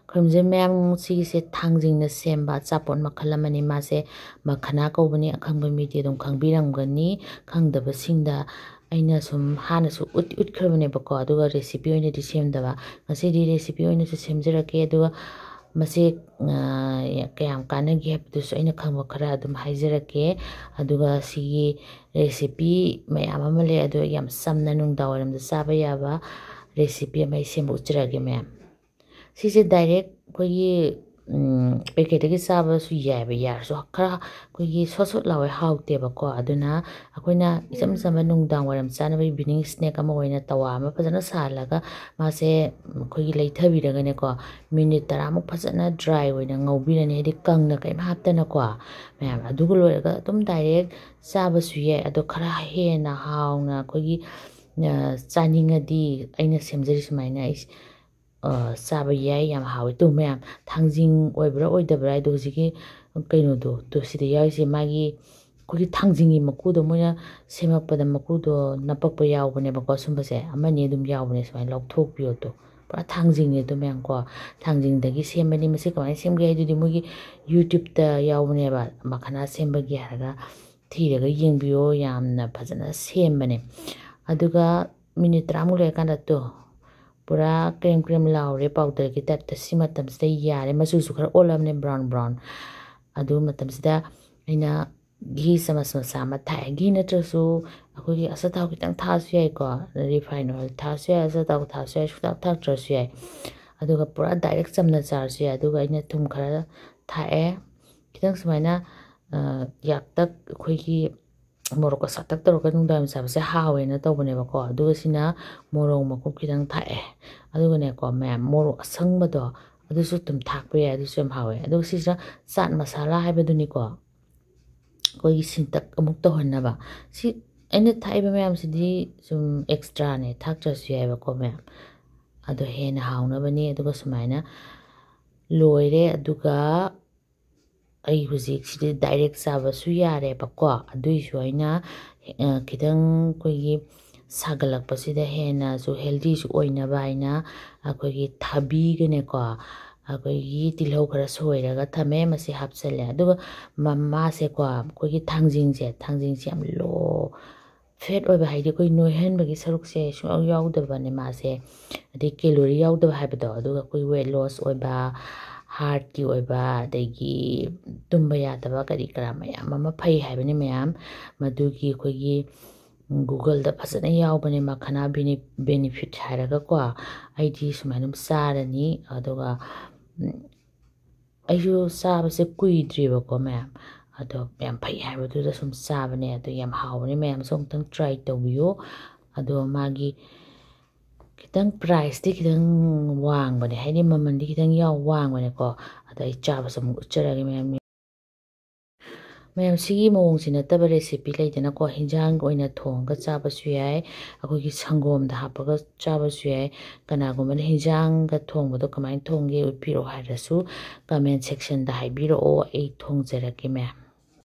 ꯈꯨꯔꯨꯝꯖꯩ ꯃꯌꯥꯝ ꯁꯤꯒꯤꯁꯦ ꯊꯥꯡꯖꯤꯡꯅ ꯁꯦꯝꯕ ꯑꯆꯥꯄꯣꯠ ꯃꯈꯜ ꯑꯃꯅꯤ ꯃꯥꯁꯦ ꯃꯈꯅꯥ ꯀꯧꯕꯅꯤ ꯑꯈꯪꯕ ꯃꯤꯗꯤ ꯑꯗꯨꯝ ꯈꯪꯕꯤꯔꯝꯒꯅꯤ ꯈꯪꯗꯕꯁꯤꯡꯗ ꯑꯩꯅ ꯁꯨꯝ ꯍꯥꯟꯅꯁꯨ ꯎꯠꯈ꯭ꯔꯕꯅꯦꯕꯀꯣ ꯑꯗꯨꯒ ꯔꯦꯁꯤꯄꯤ ꯑꯣꯏꯅꯗꯤ ꯁꯦꯝꯗꯕ ꯉꯁꯤꯗꯤ ꯔꯦꯁꯤꯄꯤ ꯑꯣꯏꯅꯁꯨ ꯁꯦꯝꯖꯔꯛꯀꯦ ꯑꯗꯨꯒ ꯃꯁꯤ ꯀꯌꯥꯝ ꯀꯥꯟꯅꯒꯦ ꯍꯥꯏꯕꯗꯨꯁꯨ ꯑꯩꯅ ꯈꯪꯕ ꯈꯔ ꯑꯗꯨꯝ ꯍꯥꯏꯖꯔꯛꯀꯦ ꯑꯗꯨꯒ ꯁꯤꯒꯤ ꯔꯦꯁꯤꯄꯤ ꯃꯌꯥꯝ ꯑꯃ ꯂꯩ ꯑꯗꯣ ꯌꯥꯝ ꯁꯝꯅ ꯅꯨꯡꯗꯥꯡꯋꯥꯏꯔꯝꯗ ꯆꯥꯕ ꯌꯥꯕ ꯔꯦꯁꯤꯄꯤ ꯑꯃ ꯑꯩ ꯁꯦꯝꯕ ꯎꯠꯆꯔꯛꯑꯒꯦ ꯃꯌꯥꯝ ꯁꯤꯁꯦ ꯗꯥꯏꯔꯦꯛ ꯑꯩꯈꯣꯏꯒꯤ ꯄꯦꯀꯦꯠꯇꯒꯤ ꯆꯥꯕꯁꯨ ꯌꯥꯏꯕ ꯌꯥꯔꯁꯨ ꯈꯔ ꯑꯩꯈꯣꯏꯒꯤ ꯁꯣꯠ ꯁꯣꯠ ꯂꯥꯎꯋꯦ ꯍꯥꯎꯇꯦꯕꯀꯣ ꯑꯗꯨꯅ ꯑꯩꯈꯣꯏꯅ ꯏꯆꯝ ꯆꯝꯕ ꯅꯨꯡꯗꯥꯡ ꯋꯥꯏꯔꯝ ꯆꯥꯅꯕ ꯏꯚꯤꯅꯤꯡ ꯁ꯭ꯅꯦꯛ ꯑꯃ ꯑꯣꯏꯅ ꯇꯋꯥ ꯑꯃ ꯐꯖꯅ ꯁꯥꯍꯜꯂꯒ ꯃꯥꯁꯦ ꯑꯩꯈꯣꯏꯒꯤ ꯂꯩꯊꯕꯤꯔꯒꯅꯦꯀꯣ ꯃꯤꯅꯤꯠ 10ꯃꯨꯛ ꯐꯖꯅ ꯗ꯭ꯔꯥꯏ ꯑꯣꯏꯅ ꯉꯧꯕꯤꯔꯅꯤ ꯍꯥꯏꯗꯤ ꯀꯪꯅ ꯀꯔꯤꯝ ꯍꯥꯞꯇꯅꯀꯣ ꯃꯌꯥꯝ ꯑꯗꯨꯒ ꯂꯣꯏꯔꯒ ꯑꯗꯨꯝ ꯗꯥꯏꯔꯦꯛ ꯆꯥꯕꯁꯨ ꯌꯥꯏ ꯑꯗꯣ ꯈꯔ ꯍꯦꯟꯅ ꯍꯥꯎꯅ ꯑꯩꯈꯣꯏꯒꯤ ꯆꯥꯅꯤꯡꯉꯗꯤ ꯑꯩꯅ ꯁꯦꯝꯖꯔꯤ ꯁꯨꯃꯥꯏꯅ ꯑꯩ ꯆꯥꯕ ꯌꯥꯏ ꯌꯥꯝ ꯍꯥꯎꯋꯤ ꯇꯨ ꯃꯌꯥꯝ ꯊꯥꯡꯖꯤꯡ ꯑꯣꯏꯕ꯭ꯔꯥ ꯑꯣꯏꯗꯕ꯭ꯔꯥ ꯍꯥꯏꯗꯣ ꯍꯧꯖꯤꯛꯀꯤ ꯀꯩꯅꯣꯗꯣ ꯇꯨ ꯁꯤꯗ ꯌꯥꯎꯔꯤꯁꯦ ꯃꯥꯒꯤ ꯑꯩꯈꯣꯏꯒꯤ ꯊꯥꯡꯖꯤꯡꯒꯤ ꯃꯀꯨꯗꯣ ꯃꯣꯏꯅ ꯁꯦꯝꯃꯛꯄꯗ ꯃꯀꯨꯗꯣ ꯅꯞꯄꯛꯄ ꯌꯥꯎꯕꯅꯦꯕꯀꯣ ꯁꯨꯝꯕꯁꯦ ꯑꯃꯅꯤ ꯑꯗꯨꯝ ꯌꯥꯎꯕꯅꯦ ꯁꯨꯃꯥꯏꯅ ꯂꯧꯊꯣꯛꯄꯤꯌꯣ ꯇꯨ ꯄꯨꯔꯥ ꯊꯥꯡꯖꯤꯡꯅꯦ ꯑꯗꯨ ꯃꯌꯥꯝꯀꯣ ꯊꯥꯡꯖꯤꯡꯗꯒꯤ ꯁꯦꯝꯕꯅꯤ ꯃꯁꯤ ꯀꯃꯥꯏꯅ ꯁꯦꯝꯒꯦ ꯍꯥꯏꯗꯨꯗꯤ ꯃꯣꯏꯒꯤ ꯌꯨꯇ꯭ꯌꯨꯕꯇ ꯌꯥꯎꯕꯅꯦꯕ ꯃꯈꯅꯥ ꯁꯦꯝꯕꯒꯤ ꯍꯥꯏꯔꯒ ꯊꯤꯔꯒ ꯌꯦꯡꯕꯤꯌꯣ ꯌꯥꯝꯅ ꯐꯖꯅ ꯁꯦꯝꯕꯅꯦ ꯑꯗꯨꯒ ꯃꯤꯅꯤꯠ 10ꯃꯨꯛ ꯂꯩꯔꯀꯥꯟꯗ ꯇꯨ ꯄꯨꯔꯥ ꯀ꯭ꯔꯦꯝ ꯀ꯭ꯔꯦꯝ ꯂꯥꯎꯔꯦ ꯄꯥꯎꯗꯔꯒꯤ ꯇꯥꯏꯞꯇ ꯁꯤ ꯃꯇꯝꯁꯤꯗ ꯌꯥꯔꯦ ꯃꯆꯨꯁꯨ ꯈꯔ ꯑꯣꯜꯂꯕꯅꯦ ꯕ꯭ꯔꯥꯎꯟ ꯑꯗꯨ ꯃꯇꯝꯁꯤꯗ ꯑꯩꯅ ꯘꯤ ꯆꯃꯁ ꯃꯆꯥ ꯑꯃ ꯊꯥꯛꯑꯦ ꯘꯤ ꯅꯠꯇ꯭ꯔꯁꯨ ꯑꯩꯈꯣꯏꯒꯤ ꯑꯆꯥꯊꯥꯎ ꯈꯤꯇꯪ ꯊꯥꯛꯑꯁꯨ ꯌꯥꯏꯀꯣ ꯔꯤꯐꯥꯏꯟ ꯑꯣꯏꯜ ꯊꯥꯛꯑꯁꯨ ꯌꯥꯏ ꯑꯆꯥꯊꯥꯎ ꯊꯥꯛꯑꯁꯨ ꯌꯥꯏ ꯁꯨꯡꯊꯥꯛ ꯊꯥꯛꯇ꯭ꯔꯁꯨ ꯌꯥꯏ ꯑꯗꯨꯒ ꯄꯨꯔꯥ ꯗꯥꯏꯔꯦꯛ ꯆꯝꯅ ꯆꯥꯔꯁꯨ ꯌꯥꯏ ꯑꯗꯨꯒ ꯑꯩꯅ ꯊꯨꯝ ꯈꯔ ꯊꯥꯛꯑꯦ ꯈꯤꯇꯪ ꯁꯨꯃꯥꯏꯅ ꯌꯥꯛꯇꯛ ꯑꯩꯈꯣꯏꯒꯤ ꯃꯣꯔꯣꯛꯀ ꯁꯥꯇꯛ ꯇꯧꯔꯒ ꯅꯨꯡꯗꯥꯡ ꯆꯥꯕꯁꯦ ꯍꯥꯎꯋꯦꯅ ꯇꯧꯕꯅꯦꯕꯀꯣ ꯑꯗꯨꯒ ꯁꯤꯅ ꯃꯣꯔꯣꯛ ꯃꯀꯨꯞ ꯈꯤꯇꯪ ꯊꯥꯛꯑꯦ ꯑꯗꯨꯒꯅꯦꯀꯣ ꯃꯌꯥꯝ ꯃꯣꯔꯣꯛ ꯑꯁꯪꯕꯗꯣ ꯑꯗꯨꯁꯨ ꯑꯗꯨꯝ ꯊꯥꯛꯄ ꯌꯥꯏ ꯑꯗꯨꯁꯨ ꯌꯥꯝ ꯍꯥꯎꯋꯦ ꯑꯗꯨꯒ ꯁꯤꯁꯤꯅ ꯆꯥꯠ ꯃꯁꯥꯂꯥ ꯍꯥꯏꯕꯗꯨꯅꯤꯀꯣ ꯑꯩꯈꯣꯏꯒꯤ ꯁꯤꯟꯇꯛ ꯑꯃꯨꯛ ꯇꯧꯍꯟꯅꯕ ꯁꯤ ꯑꯩꯅ ꯊꯥꯛꯏꯕ ꯃꯌꯥꯝꯁꯤꯗꯤ ꯁꯨꯝ ꯑꯦꯛꯁꯇ꯭ꯔꯥꯅꯦ ꯊꯥꯛꯇ꯭ꯔꯁꯨ ꯌꯥꯏꯕꯀꯣ ꯃꯌꯥꯝ ꯑꯗꯣ ꯍꯦꯟꯅ ꯍꯥꯎꯅꯕꯅꯤ ꯑꯗꯨꯒ ꯁꯨꯃꯥꯏꯅ ꯂꯣꯏꯔꯦ ꯑꯗꯨꯒ ꯑꯩ ꯍꯧꯖꯤꯛꯁꯤꯗꯤ ꯗꯥꯏꯔꯦꯛ ꯆꯥꯕꯁꯨ ꯌꯥꯔꯦꯕꯀꯣ ꯑꯗꯨꯏꯁꯨ ꯑꯩꯅ ꯈꯤꯇꯪ ꯑꯩꯈꯣꯏꯒꯤ ꯁꯥꯒꯠꯂꯛꯄꯁꯤꯗ ꯍꯦꯟꯅꯁꯨ ꯍꯦꯜꯗꯤꯁꯨ ꯑꯣꯏꯅꯕ ꯍꯥꯏꯅ ꯑꯩꯈꯣꯏꯒꯤ ꯊꯕꯤꯒꯅꯦꯀꯣ ꯑꯩꯈꯣꯏꯒꯤ ꯇꯤꯜꯍꯧ ꯈꯔ ꯁꯣꯏꯔꯒ ꯊꯝꯃꯦ ꯃꯁꯤ ꯍꯥꯞꯆꯤꯜꯂꯦ ꯑꯗꯨꯒ ꯃꯥꯁꯦꯀꯣ ꯑꯩꯈꯣꯏꯒꯤ ꯊꯥꯡꯖꯤꯡꯁꯦ ꯌꯥꯝ ꯂꯣ ꯐꯦꯠ ꯑꯣꯏꯕ ꯍꯥꯏꯗꯤ ꯑꯩꯈꯣꯏ ꯅꯣꯏꯍꯟꯕꯒꯤ ꯁꯔꯨꯛꯁꯦ ꯁꯨꯡꯌꯥꯎ ꯌꯥꯎꯗꯕꯅꯦ ꯃꯥꯁꯦ ꯑꯗꯩ ꯀꯦꯂꯣꯔꯤ ꯌꯥꯎꯗꯕ ꯍꯥꯏꯕꯗꯣ ꯑꯗꯨꯒ ꯑꯩꯈꯣꯏ ꯋꯦꯠ ꯂꯣꯁ ꯑꯣꯏꯕ ꯍꯥꯔꯠꯀꯤ ꯑꯣꯏꯕ ꯑꯗꯒꯤ ꯇꯨꯝꯕ ꯌꯥꯗꯕ ꯀꯔꯤ ꯀꯔꯥ ꯃꯌꯥꯝ ꯑꯃ ꯐꯩ ꯍꯥꯏꯕꯅꯤ ꯃꯌꯥꯝ ꯃꯗꯨꯒꯤ ꯑꯩꯈꯣꯏꯒꯤ ꯒꯨꯒꯜꯗ ꯐꯖꯅ ꯌꯥꯎꯕꯅꯦ ꯃꯈꯅꯥ ꯕꯦꯅꯤꯐꯤꯠ ꯍꯥꯏꯔꯒꯀꯣ ꯑꯩꯗꯤ ꯁꯨꯃꯥꯏꯅ ꯑꯗꯨꯝ ꯆꯥꯔꯅꯤ ꯑꯗꯨꯒ ꯑꯩꯁꯨ ꯆꯥꯕꯁꯦ ꯀꯨꯏꯗ꯭ꯔꯤꯕꯀꯣ ꯃꯌꯥꯝ ꯑꯗꯣ ꯌꯥꯝ ꯐꯩ ꯍꯥꯏꯕꯗꯨꯗ ꯁꯨꯝ ꯆꯥꯕꯅꯦ ꯑꯗꯣ ꯌꯥꯝ ꯍꯥꯎꯕꯅꯦ ꯃꯌꯥꯝꯁꯨ ꯑꯃꯨꯛꯇꯪ ꯇ꯭ꯔꯥꯏ ꯇꯧꯕꯤꯌꯨ ꯑꯗꯣ ꯃꯥꯒꯤ खितंग प्राइस दी खितंग वांग बने है नी ममन दी खितंग याव वांग बने को अदा इ चाब सम उच्चरगे मैम सिगी मवोंग सिना तब रेसिपी लेदना को हिंजांग ओइना थोंगा चाबसु याय अखोगी संगोम दा हापगा चाबसु याय कनागुमन हिंजांग गा थोंबदो कमाइन थोंगे उपिरो हाइरसु कमेंट सेक्शन दा हाइबिरो ओ ए थोंजरगे मैम